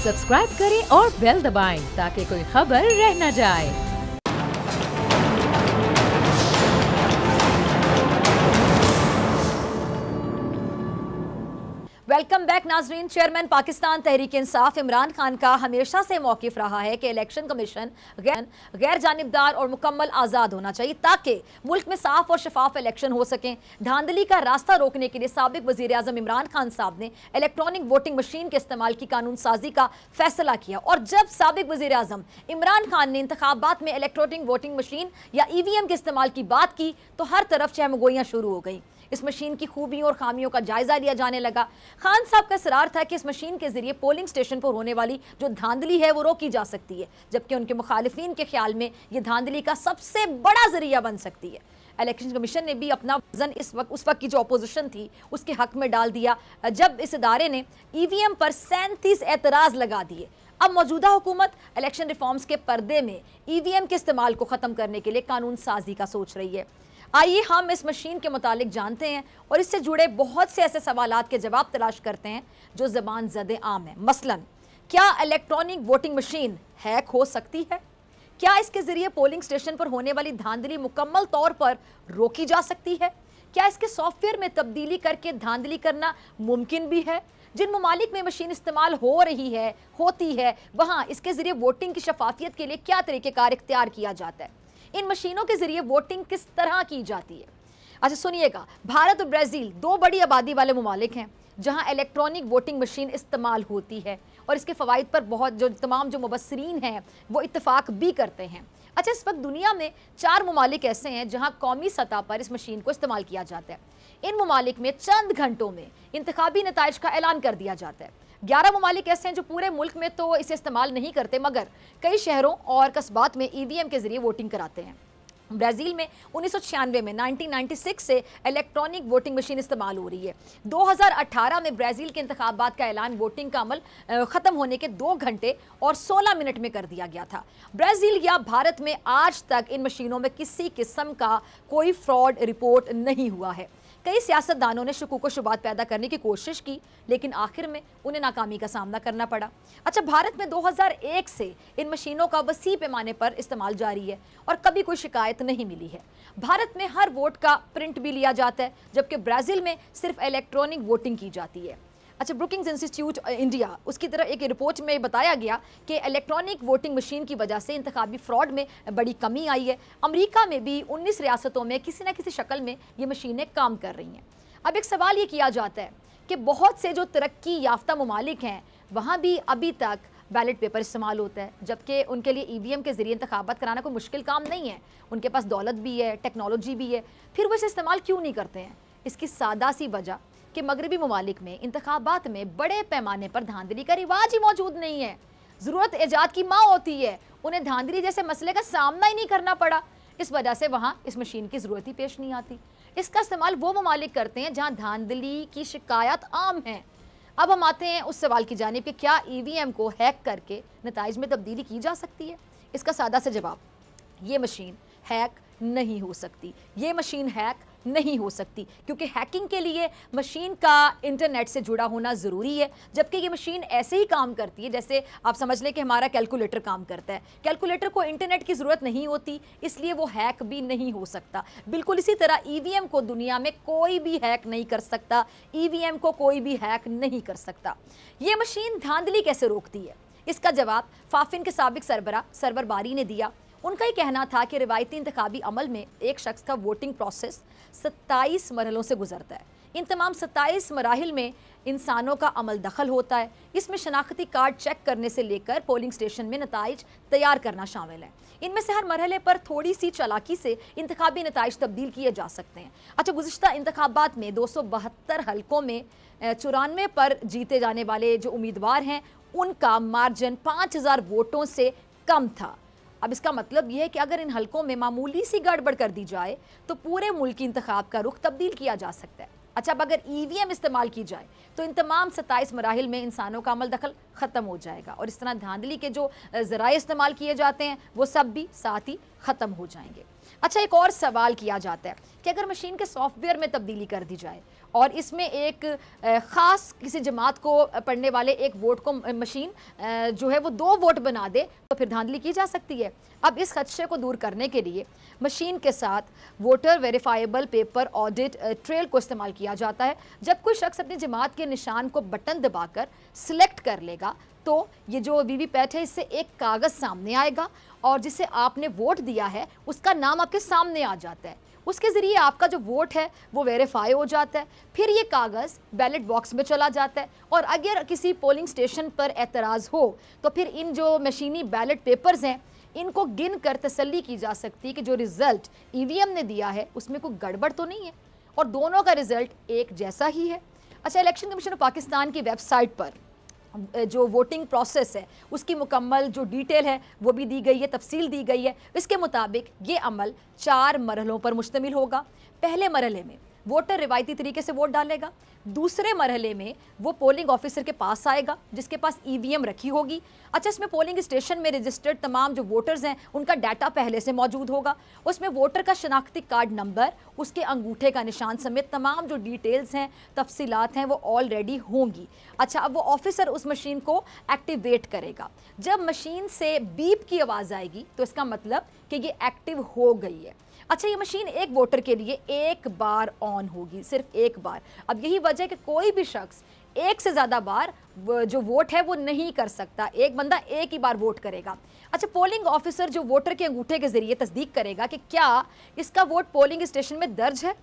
Subscribe करें और bell दबाएं ताकि कोई खबर रह न जाए। वेलकम बैक नाजरीन। चेयरमैन पाकिस्तान तहरीक इंसाफ इमरान खान का हमेशा से मौकिफ रहा है कि इलेक्शन कमीशन गैर जानिबदार और मुकम्मल आज़ाद होना चाहिए ताकि मुल्क में साफ और शफाफ इलेक्शन हो सकें। धांधली का रास्ता रोकने के लिए साबिक वज़ीर आज़म इमरान खान साहब ने इलेक्ट्रॉनिक वोटिंग मशीन के इस्तेमाल की कानून साजी का फैसला किया और जब साबिक वज़ीर आज़म इमरान खान ने इंतखाबात में इलेक्ट्रॉनिक वोटिंग मशीन या EVM के इस्तेमाल की बात की तो हर तरफ चहमगोइयाँ शुरू हो गई। इस मशीन की खूबियों और खामियों का जायजा लिया जाने लगा। खान साहब का इसरार था कि इस मशीन के जरिए पोलिंग स्टेशन पर होने वाली जो धांधली है वो रोकी जा सकती है, जबकि उनके मुखालिफिन के ख्याल में ये धांधली का सबसे बड़ा जरिया बन सकती है। इलेक्शन कमीशन ने भी अपना वजन उस वक्त की जो अपोजिशन थी उसके हक में डाल दिया जब इस इदारे ने EVM पर 37 एतराज़ लगा दिए। अब मौजूदा हुकूमत इलेक्शन रिफॉर्म्स के पर्दे में EVM के इस्तेमाल को ख़त्म करने के लिए कानून साजी का सोच रही है। आइए हम इस मशीन के मुतालिक जानते हैं और इससे जुड़े बहुत से ऐसे सवालात के जवाब तलाश करते हैं जो ज़बान ज़दे आम है। मसलन, क्या इलेक्ट्रॉनिक वोटिंग मशीन हैक हो सकती है? क्या इसके ज़रिए पोलिंग स्टेशन पर होने वाली धांधली मुकम्मल तौर पर रोकी जा सकती है? क्या इसके सॉफ्टवेयर में तब्दीली करके धांधली करना मुमकिन भी है? जिन ममालिक में मशीन इस्तेमाल होती है वहाँ इसके ज़रिए वोटिंग की शफाफियत के लिए क्या तरीक़ेकार इख्तियार किया जाता है? इन मशीनों के जरिए वोटिंग किस तरह की जाती है? अच्छा सुनिएगा, भारत और ब्राज़ील दो बड़ी आबादी वाले ममालिक हैं जहां इलेक्ट्रॉनिक वोटिंग मशीन इस्तेमाल होती है और इसके फ़वाइद पर तमाम जो मुबस्सिरीन हैं वो इत्तफाक भी करते हैं। अच्छा, इस वक्त दुनिया में 4 ममालिक ऐसे हैं जहां कौमी सतह पर इस मशीन को इस्तेमाल किया जाता है। इन ममालिक में चंद घंटों में इंतखाबी नताइज का ऐलान कर दिया जाता है। 11 ममालिक ऐसे हैं जो पूरे मुल्क में तो इसे इस्तेमाल नहीं करते मगर कई शहरों और कस्बात में EVM के जरिए वोटिंग कराते हैं। ब्राज़ील में 1996 में 1996 से इलेक्ट्रॉनिक वोटिंग मशीन इस्तेमाल हो रही है। 2018 में ब्राज़ील के इंतखाबात का ऐलान वोटिंग का अमल ख़त्म होने के 2 घंटे और 16 मिनट में कर दिया गया था। ब्राज़ील या भारत में आज तक इन मशीनों में किसी किस्म का कोई फ्रॉड रिपोर्ट नहीं हुआ है। कई सियासतदानों ने शकूक व शुबात पैदा करने की कोशिश की लेकिन आखिर में उन्हें नाकामी का सामना करना पड़ा। अच्छा, भारत में 2001 से इन मशीनों का वसी पैमाने पर इस्तेमाल जारी है और कभी कोई शिकायत नहीं मिली है। भारत में हर वोट का प्रिंट भी लिया जाता है जबकि ब्राज़ील में सिर्फ इलेक्ट्रॉनिक वोटिंग की जाती है। अच्छा, ब्रुकिंग्स इंस्टीट्यूट इंडिया उसकी तरह एक रिपोर्ट में बताया गया कि इलेक्ट्रॉनिक वोटिंग मशीन की वजह से इंतखाबी फ्रॉड में बड़ी कमी आई है। अमेरिका में भी 19 रियासतों में किसी न किसी शक्ल में ये मशीनें काम कर रही हैं। अब एक सवाल ये किया जाता है कि बहुत से जो तरक्की याफ्ता ममालिक हैं वहाँ भी अभी तक बैलेट पेपर इस्तेमाल होता है, जबकि उनके लिए EVM के ज़रिए इंतखाबात कराना कोई मुश्किल काम नहीं है। उनके पास दौलत भी है, टेक्नोलॉजी भी है, फिर वो इसे इस्तेमाल क्यों नहीं करते हैं? इसकी सादा सी वजह कि मगरबी ममालिक में इंतखाबात में बड़े पैमाने पर धांधली का रिवाज ही मौजूद नहीं है। ज़रूरत ईजाद की माँ होती है, उन्हें धांधली जैसे मसले का सामना ही नहीं करना पड़ा। इस वजह से वहाँ इस मशीन की ज़रूरत ही पेश नहीं आती। इसका इस्तेमाल वो ममालिक करते हैं जहाँ धांधली की शिकायत आम है। अब हम आते हैं उस सवाल की जानिब कि क्या EVM को हैक करके नताइज में तब्दीली की जा सकती है? इसका सादा सा जवाब, ये मशीन हैक नहीं हो सकती। ये मशीन हैक नहीं हो सकती क्योंकि हैकिंग के लिए मशीन का इंटरनेट से जुड़ा होना ज़रूरी है, जबकि ये मशीन ऐसे ही काम करती है जैसे आप समझ लें कि हमारा कैलकुलेटर काम करता है। कैलकुलेटर को इंटरनेट की ज़रूरत नहीं होती, इसलिए वो हैक भी नहीं हो सकता। बिल्कुल इसी तरह EVM को दुनिया में कोई भी हैक नहीं कर सकता। EVM को कोई भी हैक नहीं कर सकता। ये मशीन धांधली कैसे रोकती है? इसका जवाब फाफिन के साबिक सरवर बारी ने दिया। उनका ही कहना था कि रिवायती इंतखाबी अमल में एक शख्स का वोटिंग प्रोसेस 27 मरहलों से गुजरता है। इन तमाम 27 मराहिल में इंसानों का अमल दखल होता है। इसमें शनाख्ती कार्ड चेक करने से लेकर पोलिंग स्टेशन में नताइज तैयार करना शामिल है। इनमें से हर मरहले पर थोड़ी सी चालाकी से इंतखाबी नताइज तब्दील किए जा सकते हैं। अच्छा, गुज़िश्ता इंतखाबात में 272 हलकों में 94 पर जीते जाने वाले जो उम्मीदवार हैं उनका मार्जिन 5000 वोटों से कम था। अब इसका मतलब यह है कि अगर इन हलकों में मामूली सी गड़बड़ कर दी जाए तो पूरे मुल्क की इंतखाब का रुख तब्दील किया जा सकता है। अच्छा, अब अगर EVM इस्तेमाल की जाए तो इन तमाम 27 मराहिल में इंसानों का अमल दखल ख़त्म हो जाएगा और इस तरह धांधली के जो ज़राए इस्तेमाल किए जाते हैं वो सब भी साथ ही ख़त्म हो जाएंगे। अच्छा, एक और सवाल किया जाता है कि अगर मशीन के सॉफ्टवेयर में तब्दीली कर दी जाए और इसमें एक ख़ास किसी जमात को पढ़ने वाले एक वोट को मशीन जो है वो 2 वोट बना दे तो फिर धांधली की जा सकती है। अब इस खदशे को दूर करने के लिए मशीन के साथ voter verifiable paper audit trail को इस्तेमाल किया जाता है। जब कोई शख्स अपनी जमात के निशान को बटन दबाकर सिलेक्ट कर लेगा तो ये जो वीवीपैट है इससे एक कागज़ सामने आएगा और जिसे आपने वोट दिया है उसका नाम आपके सामने आ जाता है। उसके ज़रिए आपका जो वोट है वो वेरीफाई हो जाता है। फिर ये कागज़ बैलेट बॉक्स में चला जाता है और अगर किसी पोलिंग स्टेशन पर एतराज़ हो तो फिर इन जो मशीनी बैलेट पेपर्स हैं इनको गिन कर तसल्ली की जा सकती है कि जो रिज़ल्ट ईवीएम ने दिया है उसमें कोई गड़बड़ तो नहीं है और दोनों का रिज़ल्ट एक जैसा ही है। अच्छा, इलेक्शन कमीशन ऑफ पाकिस्तान की वेबसाइट पर जो वोटिंग प्रोसेस है उसकी मुकम्मल जो डिटेल है वो भी दी गई है, तफसील दी गई है। इसके मुताबिक ये अमल 4 मरहलों पर मुश्तमिल होगा। पहले मरहले में वोटर रिवायती तरीके से वोट डालेगा। दूसरे मरहले में वो पोलिंग ऑफिसर के पास आएगा जिसके पास ईवीएम रखी होगी। अच्छा, इसमें पोलिंग स्टेशन में रजिस्टर्ड तमाम जो वोटर्स हैं उनका डाटा पहले से मौजूद होगा। उसमें वोटर का शनाख्ती कार्ड नंबर, उसके अंगूठे का निशान समेत तमाम जो डिटेल्स हैं, तफसीलात हैं वो ऑलरेडी होंगी। अच्छा, अब वो ऑफिसर उस मशीन को एक्टिवेट करेगा। जब मशीन से बीप की आवाज़ आएगी तो इसका मतलब कि ये एक्टिव हो गई है। अच्छा, ये मशीन एक वोटर के लिए एक बार ऑन होगी, सिर्फ एक बार। अब यही वजह है कि कोई भी शख्स एक से ज़्यादा बार जो वोट है वो नहीं कर सकता। एक बंदा एक ही बार वोट करेगा। अच्छा, पोलिंग ऑफिसर जो वोटर के अंगूठे के ज़रिए तस्दीक करेगा कि क्या इसका वोट पोलिंग स्टेशन में दर्ज है।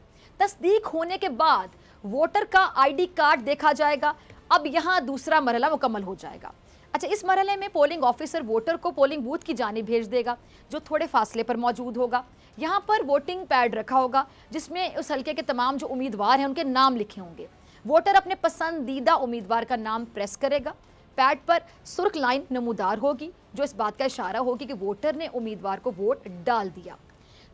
तस्दीक होने के बाद वोटर का ID कार्ड देखा जाएगा। अब यहाँ दूसरा मरहला मुकम्मल हो जाएगा। अच्छा, इस मरहले में पोलिंग ऑफिसर वोटर को पोलिंग बूथ की जानिब भेज देगा जो थोड़े फासले पर मौजूद होगा। यहाँ पर वोटिंग पैड रखा होगा जिसमें उस हल्के के तमाम जो उम्मीदवार हैं उनके नाम लिखे होंगे। वोटर अपने पसंदीदा उम्मीदवार का नाम प्रेस करेगा। पैड पर सुर्ख लाइन नमूदार होगी जो इस बात का इशारा होगी कि वोटर ने उम्मीदवार को वोट डाल दिया।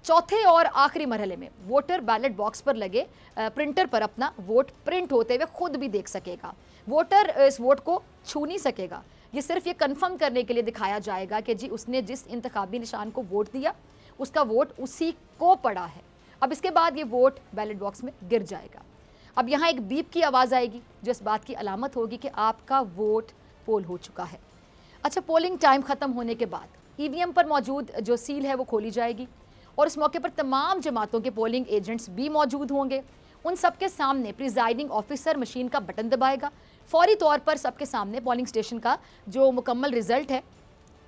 चौथे और आखिरी मरहले में वोटर बैलेट बॉक्स पर लगे प्रिंटर पर अपना वोट प्रिंट होते हुए खुद भी देख सकेगा। वोटर इस वोट को छू नहीं सकेगा। ये सिर्फ ये कंफर्म करने के लिए दिखाया जाएगा कि जी उसने जिस इंतखाबी निशान को वोट दिया उसका वोट उसी को पड़ा है। अब इसके बाद ये वोट बैलेट बॉक्स में गिर जाएगा। अब यहाँ एक बीप की आवाज़ आएगी जो इस बात की अलामत होगी कि आपका वोट पोल हो चुका है। अच्छा, पोलिंग टाइम ख़त्म होने के बाद ईवीएम पर मौजूद जो सील है वो खोली जाएगी और इस मौके पर तमाम जमातों के पोलिंग एजेंट्स भी मौजूद होंगे। उन सबके सामने प्रिजाइडिंग ऑफिसर मशीन का बटन दबाएगा। फौरी तौर पर सबके सामने पोलिंग स्टेशन का जो मुकम्मल रिजल्ट है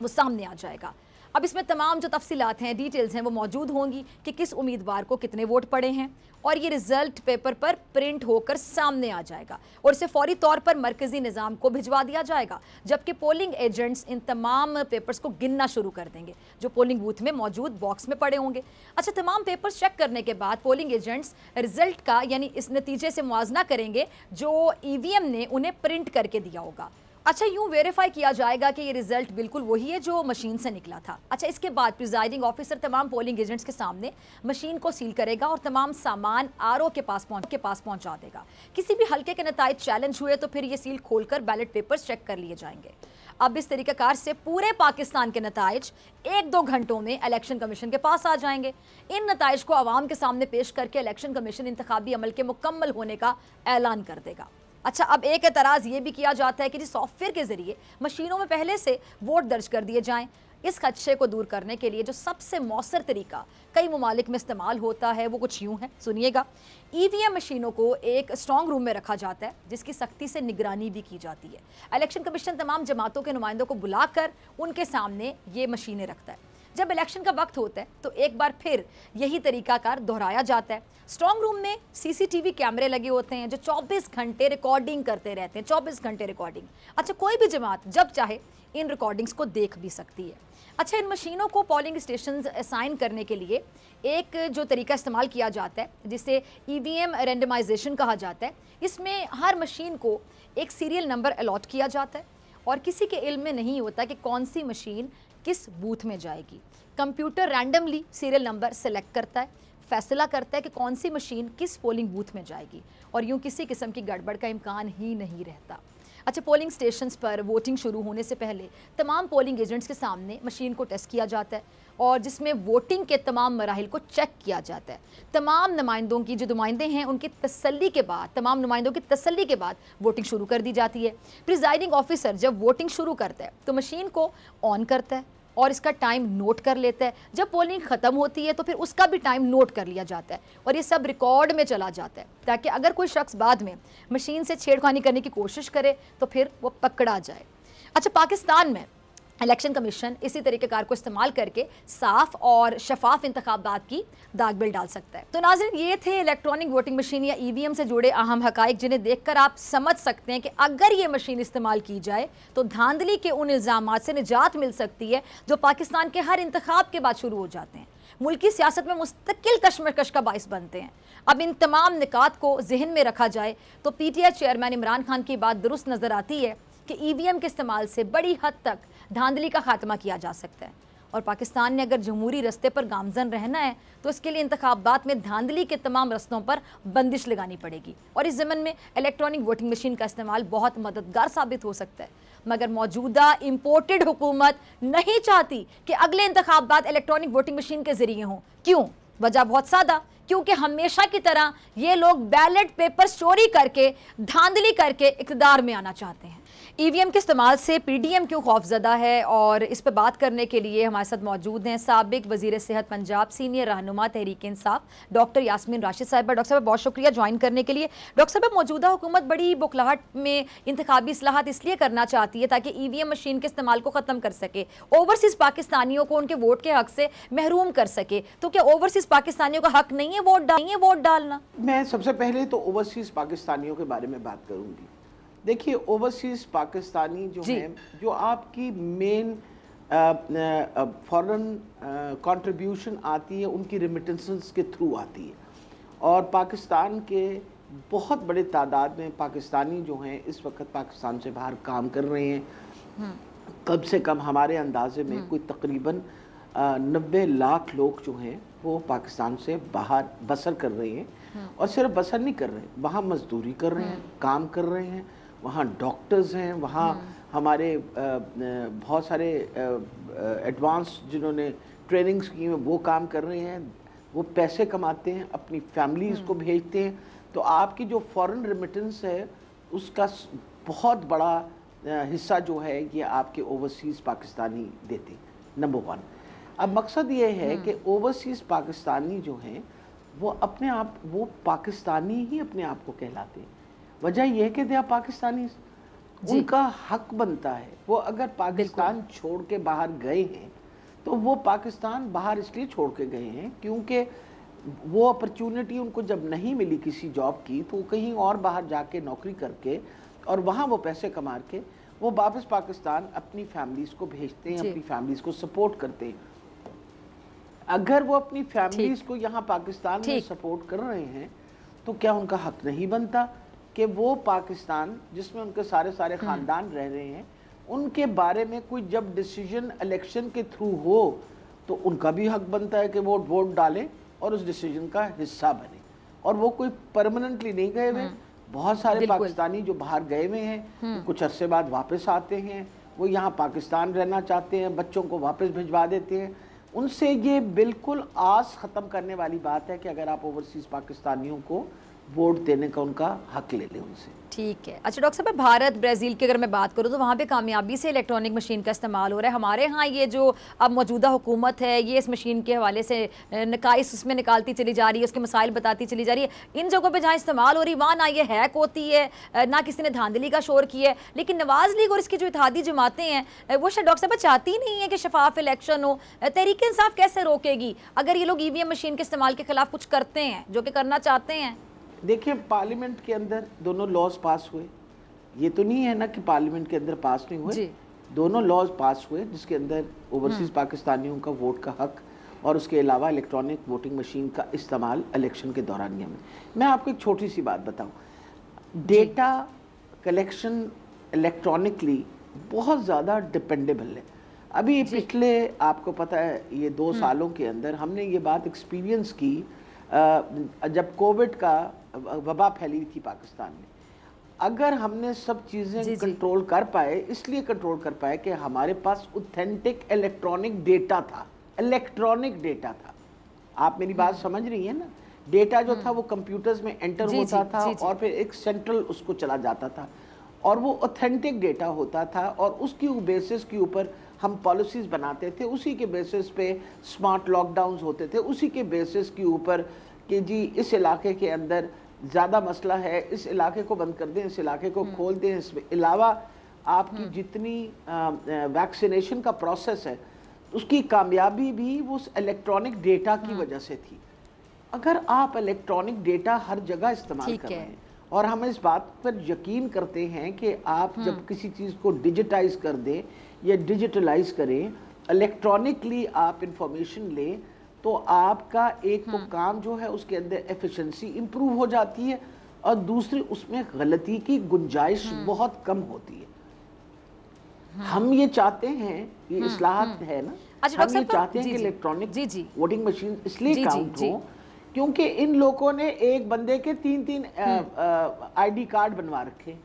वो सामने आ जाएगा। अब इसमें तमाम जो तफसीलात हैं, डिटेल्स हैं वो मौजूद होंगी कि किस उम्मीदवार को कितने वोट पड़े हैं और ये रिजल्ट पेपर पर प्रिंट होकर सामने आ जाएगा और इसे फौरी तौर पर मरकज़ी निज़ाम को भिजवा दिया जाएगा, जबकि पोलिंग एजेंट्स इन तमाम पेपर्स को गिनना शुरू कर देंगे जो पोलिंग बूथ में मौजूद बॉक्स में पड़े होंगे। अच्छा, तमाम पेपर्स चेक करने के बाद पोलिंग एजेंट्स रिजल्ट का यानी इस नतीजे से मुआजना करेंगे जो ईवीएम ने उन्हें प्रिंट करके दिया होगा। अच्छा, यूं वेरीफाई किया जाएगा कि ये रिजल्ट बिल्कुल वही है जो मशीन से निकला था। अच्छा, इसके बाद प्रिजाइडिंग ऑफिसर तमाम पोलिंग एजेंट्स के सामने मशीन को सील करेगा और तमाम सामान आरओ के पास पहुंचा देगा। किसी भी हल्के के नताइज चैलेंज हुए तो फिर ये सील खोलकर बैलेट पेपर्स चेक कर लिए जाएंगे। अब इस तरीक़ाकार से पूरे पाकिस्तान के नताइज 1-2 घंटों में इलेक्शन कमीशन के पास आ जाएंगे। इन नताइज को आवाम के सामने पेश करके इलेक्शन कमीशन इंतखाबी अमल के मुकम्मल होने का ऐलान कर देगा। अच्छा, अब एक एतराज़ ये भी किया जाता है कि जिस सॉफ्टवेयर के ज़रिए मशीनों में पहले से वोट दर्ज कर दिए जाएं, इस खदशे को दूर करने के लिए जो सबसे मौसर तरीका कई ममालिक में इस्तेमाल होता है वो कुछ यूँ है, सुनिएगा। ईवीएम मशीनों को एक स्ट्रॉन्ग रूम में रखा जाता है जिसकी सख्ती से निगरानी भी की जाती है। इलेक्शन कमीशन तमाम जमातों के नुमाइंदों को बुलाकर उनके सामने ये मशीनें रखता है। जब इलेक्शन का वक्त होता है तो एक बार फिर यही तरीकाकार दोहराया जाता है। स्ट्रॉन्ग रूम में सीसीटीवी कैमरे लगे होते हैं जो 24 घंटे रिकॉर्डिंग करते रहते हैं, 24 घंटे रिकॉर्डिंग। अच्छा, कोई भी जमात जब चाहे इन रिकॉर्डिंग्स को देख भी सकती है। अच्छा, इन मशीनों को पोलिंग स्टेशन असाइन करने के लिए एक जो तरीका इस्तेमाल किया जाता है जिसे ईवीएम रेंडमाइजेशन कहा जाता है, इसमें हर मशीन को एक सीरियल नंबर अलॉट किया जाता है और किसी के इल्म में नहीं होता कि कौन सी मशीन किस बूथ में जाएगी। Computer randomly serial number select करता है, फैसला करता है कि कौन सी मशीन किस पोलिंग बूथ में जाएगी और यूं किसी किस्म की गड़बड़ का इम्कान ही नहीं रहता। अच्छा, पोलिंग स्टेशंस पर वोटिंग शुरू होने से पहले तमाम पोलिंग एजेंट्स के सामने मशीन को टेस्ट किया जाता है और जिसमें वोटिंग के तमाम मराहिल को चेक किया जाता है। तमाम नुमाइंदों की जो नुमाइंदे हैं उनकी तसल्ली के बाद, तमाम नुमाइंदों की तसल्ली के बाद वोटिंग शुरू कर दी जाती है। प्रिजाइडिंग ऑफिसर जब वोटिंग शुरू करता है तो मशीन को ऑन करता है और इसका टाइम नोट कर लेता है। जब पोलिंग ख़त्म होती है तो फिर उसका भी टाइम नोट कर लिया जाता है और ये सब रिकॉर्ड में चला जाता है ताकि अगर कोई शख्स बाद में मशीन से छेड़खानी करने की कोशिश करे तो फिर वो पकड़ा जाए। अच्छा, पाकिस्तान में इलेक्शन कमीशन इसी तरीक़ेकार को इस्तेमाल करके साफ और शफाफ इंतखाबात की दागबिल डाल सकता है। तो नाज़रीन, ये थे इलेक्ट्रॉनिक वोटिंग मशीन या EVM से जुड़े अहम हकाइक जिन्हें देखकर आप समझ सकते हैं कि अगर ये मशीन इस्तेमाल की जाए तो धांधली के उन इल्ज़ामात से निजात मिल सकती है जो पाकिस्तान के हर इंतखाब के बाद शुरू हो जाते हैं, मुल्की सियासत में मुस्तकिल कशमकश का बाइस बनते हैं। अब इन तमाम निकात को जहन में रखा जाए तो PTI चेयरमैन इमरान खान की बात दुरुस्त नज़र आती है कि EVM के इस्तेमाल से बड़ी हद तक धांधली का खात्मा किया जा सकता है और पाकिस्तान ने अगर जमहूरी रस्ते पर गामजन रहना है तो इसके लिए इंतखाबात में धांधली के तमाम रस्तों पर बंदिश लगानी पड़ेगी और इस ज़मन में इलेक्ट्रॉनिक वोटिंग मशीन का इस्तेमाल बहुत मददगार साबित हो सकता है। मगर मौजूदा इम्पोर्टेड हुकूमत नहीं चाहती कि अगले इंतखाबात इलेक्ट्रॉनिक वोटिंग मशीन के ज़रिए हों। क्यों? वजह बहुत सादा, क्योंकि हमेशा की तरह ये लोग बैलेट पेपर चोरी करके, धांधली करके इक़्तिदार में आना चाहते हैं। EVM के इस्तेमाल से PDM क्यों खौफजदा है और इस पर बात करने के लिए हमारे साथ मौजूद हैं साबिक वज़ीर सेहत पंजाब, सीनियर रहनुमा तहरीक इंसाफ डॉक्टर यास्मीन राशिद साहिबा। डॉक्टर साहब, बहुत शुक्रिया ज्वाइन करने के लिए। डॉक्टर साहब, मौजूदा हुकूमत बड़ी बुखलाहट में इंतखाबी इस्लाहात इसलिए करना चाहती है ताकि EVM मशीन के इस्तेमाल को ख़त्म कर सके, ओवरसीज़ पाकिस्तानियों को उनके वोट के हक से महरूम कर सके। तो क्या ओवरसीज़ पाकिस्तानियों का हक नहीं है वोट डालना? मैं सबसे पहले तो ओवरसीज़ पाकिस्तानियों के बारे में बात करूँगी। देखिए, ओवरसीज़ पाकिस्तानी जो हैं, जो आपकी मेन फॉरेन कंट्रीब्यूशन आती है उनकी रेमिटेंसेस के थ्रू आती है और पाकिस्तान के बहुत बड़े तादाद में पाकिस्तानी जो हैं इस वक्त पाकिस्तान से बाहर काम कर रहे हैं। कम से कम हमारे अंदाजे में कोई तकरीबन 90 लाख लोग जो हैं वो पाकिस्तान से बाहर बसर कर रहे हैं और सिर्फ बसर नहीं कर रहे, वहाँ मजदूरी कर रहे हैं, काम कर रहे हैं, वहाँ डॉक्टर्स हैं, वहाँ हमारे बहुत सारे एडवांस जिन्होंने ट्रेनिंग्स की हैं वो काम कर रहे हैं, वो पैसे कमाते हैं, अपनी फैमिलीज़ को भेजते हैं। तो आपकी जो फॉरेन रेमिटेंस है उसका बहुत बड़ा हिस्सा जो है ये आपके ओवरसीज़ पाकिस्तानी देते हैं, नंबर 1। अब मकसद ये है कि ओवरसीज़ पाकिस्तानी जो हैं वो अपने आप, वो पाकिस्तानी ही अपने आप को कहलाते हैं। वजह यह है कि दे आर पाकिस्तानी, उनका हक बनता है। वो अगर पाकिस्तान छोड़ के बाहर गए हैं तो वो पाकिस्तान बाहर इसलिए छोड़ के गए हैं क्योंकि वो अपॉर्चुनिटी उनको जब नहीं मिली किसी जॉब की तो कहीं और बाहर जाके नौकरी करके और वहाँ वो पैसे कमा के वो वापस पाकिस्तान अपनी फैमिलीज़ को भेजते हैं, अपनी फैमिलीज़ को सपोर्ट करते हैं। अगर वो अपनी फैमिलीज़ को यहाँ पाकिस्तान में सपोर्ट कर रहे हैं तो क्या उनका हक नहीं बनता कि वो पाकिस्तान जिसमें उनके सारे ख़ानदान रह रहे हैं उनके बारे में कोई जब डिसीजन इलेक्शन के थ्रू हो तो उनका भी हक बनता है कि वो वोट डालें और उस डिसीजन का हिस्सा बने। और वो कोई परमानेंटली नहीं गए हुए, बहुत सारे पाकिस्तानी जो बाहर गए हुए हैं कुछ अरसे बाद वापस आते हैं, वो यहाँ पाकिस्तान रहना चाहते हैं, बच्चों को वापस भिजवा देते हैं। उनसे ये बिल्कुल आस ख़त्म करने वाली बात है कि अगर आप ओवरसीज़ पाकिस्तानियों को वोट देने का उनका हक ले लें उनसे। ठीक है। अच्छा डॉक्टर साहब, भारत ब्राज़ील की अगर मैं बात करूँ तो वहाँ पे कामयाबी से इलेक्ट्रॉनिक मशीन का इस्तेमाल हो रहा है। हमारे यहाँ ये जो अब मौजूदा हुकूमत है ये इस मशीन के हवाले से नकाइस उसमें निकालती चली जा रही है, उसके मसाइल बताती चली जा रही है। इन जगहों पे जहाँ इस्तेमाल हो रही वहाँ ना ये हैक होती है, ना किसी ने धांधली का शोर किया है। लेकिन नवाज़ लीग और इसकी जो इत्तेहादी जमातें हैं वो शायद डॉक्टर साहब चाहती नहीं है कि शफाफ इलेक्शन हो। तहरीक इंसाफ कैसे रोकेगी अगर ये लोग EVM मशीन के इस्तेमाल के खिलाफ कुछ करते हैं जो कि करना चाहते हैं? देखिए, पार्लियामेंट के अंदर दोनों लॉज पास हुए, ये तो नहीं है ना कि पार्लियामेंट के अंदर पास नहीं हुए, दोनों लॉज पास हुए जिसके अंदर ओवरसीज़ पाकिस्तानियों का वोट का हक और उसके अलावा इलेक्ट्रॉनिक वोटिंग मशीन का इस्तेमाल इलेक्शन के दौरान नियम है। मैं आपको एक छोटी सी बात बताऊं, डेटा कलेक्शन इलेक्ट्रॉनिकली बहुत ज़्यादा डिपेंडेबल है। अभी पिछले आपको पता है ये 2 सालों के अंदर हमने ये बात एक्सपीरियंस की जब कोविड का वबा फैली थी पाकिस्तान में। अगर हमने सब चीजें कंट्रोल कर पाए, इसलिए कंट्रोल कर पाए कि हमारे पास ऑथेंटिक इलेक्ट्रॉनिक डेटा था, इलेक्ट्रॉनिक डेटा था। आप मेरी बात समझ रही हैं ना? डेटा जो था वो कंप्यूटर्स में एंटर होता था और फिर एक सेंट्रल उसको चला जाता था और वो ऑथेंटिक डेटा होता था और उसकी बेसिस के ऊपर हम पॉलिसीज बनाते थे, उसी के बेसिस पे स्मार्ट लॉकडाउन्स होते थे, उसी के बेसिस के ऊपर कि जी इस इलाके के अंदर ज़्यादा मसला है, इस इलाके को बंद कर दें, इस इलाके को खोल दें। इसके अलावा आपकी जितनी वैक्सीनेशन का प्रोसेस है उसकी कामयाबी भी वो इलेक्ट्रॉनिक डेटा की वजह से थी। अगर आप इलेक्ट्रॉनिक डेटा हर जगह इस्तेमाल कर रहे हैं और हम इस बात पर यकीन करते हैं कि आप जब किसी चीज़ को डिजिटाइज कर दें या डिजिटलाइज करें, इलेक्ट्रॉनिकली आप इंफॉर्मेशन लें, तो आपका एक तो काम जो है उसके अंदर एफिशिएंसी इंप्रूव हो जाती है और दूसरी उसमें गलती की गुंजाइश बहुत कम होती है। हम ये चाहते हैं, ये इस्लाहत है ना, हम ये चाहते हैं कि इलेक्ट्रॉनिक वोटिंग मशीन इसलिए काउंट हो क्योंकि इन लोगों ने एक बंदे के 3-3 आईडी कार्ड बनवा रखे,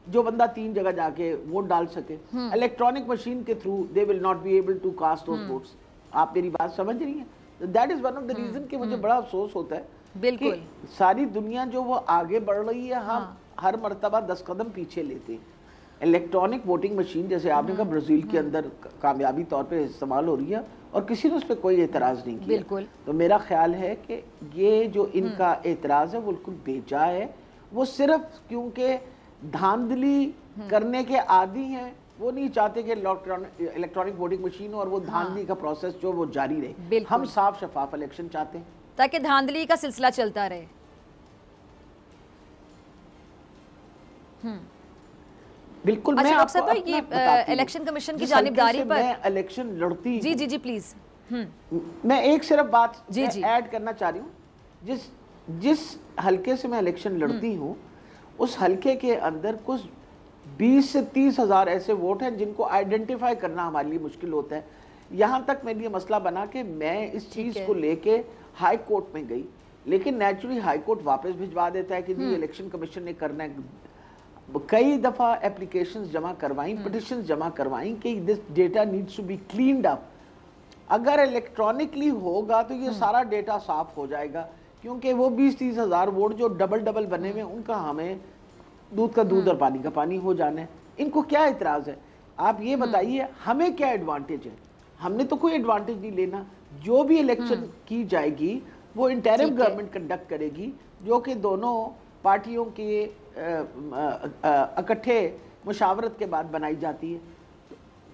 जो बंदा 3 जगह जाके वोट डाल सके। इलेक्ट्रॉनिक मशीन के through they will not be able to cast those votes. आप मेरी बात समझ रही हैं? That is one of the reason कि मुझे बड़ा अफसोस होता है कि सारी दुनिया जो वो आगे बढ़ रही है, हम हर मर्तबा 10 कदम पीछे लेते हैं। इलेक्ट्रॉनिक वोटिंग मशीन जैसे आपने कहा ब्राजील के अंदर कामयाबी तौर पे इस्तेमाल हो रही है और किसी ने उस पर कोई एतराज़ नहीं किया। तो मेरा ख्याल है कि ये जो इनका एतराज़ है वो बिल्कुल बेजा है। वो सिर्फ क्योंकि धांधली करने के आदी हैं, वो नहीं चाहते कि इलेक्ट्रॉनिक वोटिंग मशीन और वो धांधली का प्रोसेस जो वो जारी रहे। हम साफ शफाफ इलेक्शन चाहते हैं ताकि धांधली का सिलसिला चलता रहे। बिल्कुल। अच्छा डॉक्टर साहब, ये इलेक्शन कमीशन की जानिबदारी पर मैं इलेक्शन लड़ती जी जी जी प्लीज मैं एक सिर्फ बात ऐड करना चाह रही हूँ। जिस हल्के से मैं इलेक्शन लड़ती हूँ उस हल्के के अंदर कुछ 20 से 30 हज़ार ऐसे वोट हैं जिनको आइडेंटिफाई करना हमारे लिए मुश्किल होता है। यहाँ तक मेरे लिए मसला बना कि मैं इस चीज़ को लेके हाई कोर्ट में गई, लेकिन नेचुरली हाई कोर्ट वापस भिजवा देता है कि जी इलेक्शन कमीशन ने करना है। कई दफ़ा एप्लीकेशंस जमा करवाई, पिटिशंस जमा करवाई कि this data needs to be cleaned up. अगर इलेक्ट्रॉनिकली होगा तो ये सारा डेटा साफ हो जाएगा, क्योंकि वो 20-30 हज़ार वोट जो डबल बने हुए उनका हमें दूध का दूध और पानी का पानी हो जाना है। इनको क्या इतराज़ है? आप ये बताइए, हमें क्या एडवांटेज है? हमने तो कोई एडवांटेज नहीं लेना। जो भी इलेक्शन की जाएगी वो इंटरिम गवर्नमेंट कंडक्ट करेगी, जो कि दोनों पार्टियों के इकट्ठे मुशावरत के बाद बनाई जाती है।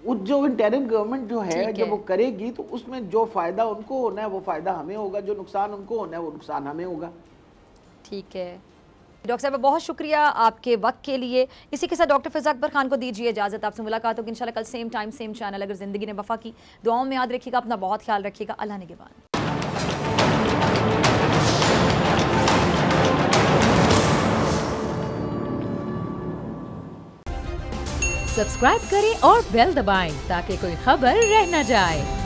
जो इंटरिम गवर्नमेंट जो है जब वो करेगी तो उसमें जो फ़ायदा उनको होना है वो फ़ायदा हमें होगा, जो नुकसान उनको होना है वो नुकसान हमें होगा। ठीक है डॉक्टर साहब, बहुत शुक्रिया आपके वक्त के लिए। इसी के साथ डॉक्टर फ़िज़ा अकबर खान को दीजिए इजाज़त। आपसे मुलाकात होगी इंशाल्लाह कल सेम टाइम सेम चैनल। अगर ज़िंदगी ने वफ़ा की, दुआओं में याद रखिएगा, अपना बहुत ख्याल रखिएगा। अल्लाह निगहबान। सब्सक्राइब करें और बेल दबाएं ताकि कोई खबर रह न जाए।